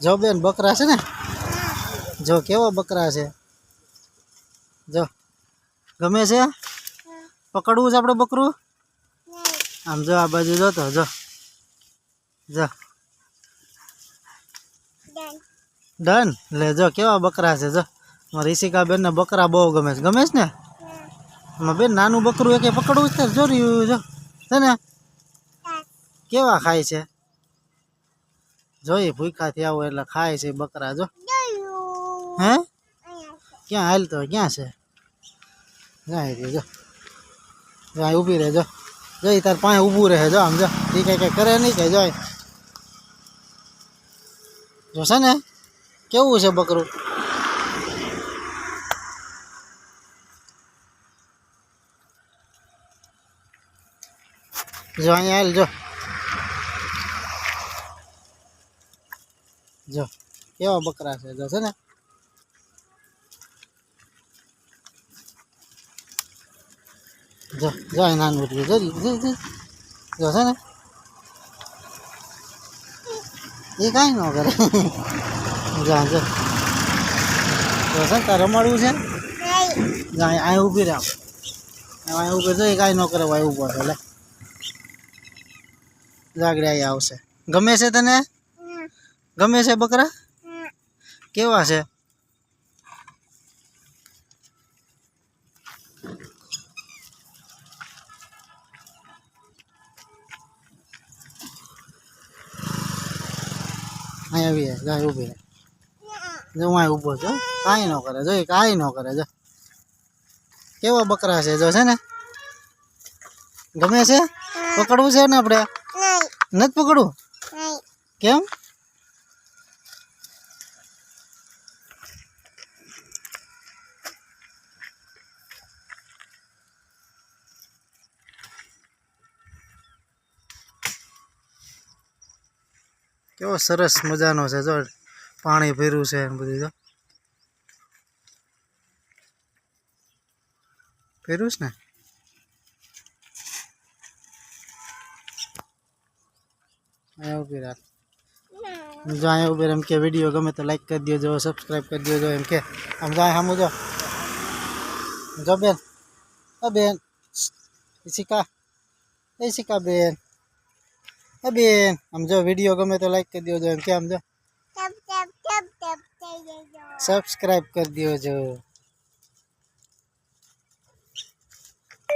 જો બેન બકરા છે ને, જો કેવા બકરા છે, જો ગમે છે, પકડવું છે આપણે બકરું, આમ જો આ બાજુ જોતો જો જો ડન લે જો કેવા બકરા છે, જો રિશિકા બેન ને બકરા બહુ ગમે છે ને બેન, નાનું બકરું એક પકડવું છે જો રહ્યું જો છે ને કેવા ખાય છે, જોઈ ભૂખા થયા હોય એટલે ખાય છે બકરા જો, હે ક્યાં હાલ તો ક્યાં છે, જાય જો જો ઊભી રહે જો, જો તાર પાસે ઊભું રહે જો, આમ જો એ કઈ કરે નહીં કે જોઈ જોશે ને કેવું છે બકરું, જો અહીંયા હાલ જો, જો કેવા બકરા છે જો છે ને, જો જો નાનું ઉઠ્યું જો જો છે ને એ કાંઈ ન કરે, જા જો જો છે તારે રમાડવું છે, જા અહીં ઊભી રહે, અહીં ઊભી જો એ કાંઈ ન કરે, અહીં ઊભો છે એટલે જાગડે અહીં આવશે. ગમે છે તને, ગમે છે બકરા કેવા છે, અહીં આવી જાય ઊભી રહે જો, હું અહીં ઊભો છું કાંઈ ન કરે જો, કાંઈ ન કરે જો કેવા બકરા છે જો છે ને, ગમે છે, પકડવું છે ને આપણે, નથી પકડવું કેમ, કેવો સરસ મજાનો છે જો, પાણી ભર્યું છે બધું જો ભર્યું છે ને, અહીંયા ઉભી રાખ જો, અહીંયા ઉભી એમ કે વિડીયો ગમે તો લાઈક કરી દેજો, સબસ્ક્રાઈબ કરી દેજો એમ કે, આમ જાય સામું જો જો બેન, બેન શિકા બેન, બેન આમ જો વિડીયો ગમે તો લાઈક કરી દેજો એમ કે, આમ જો સબસ્ક્રાઈબ કરી દેજો.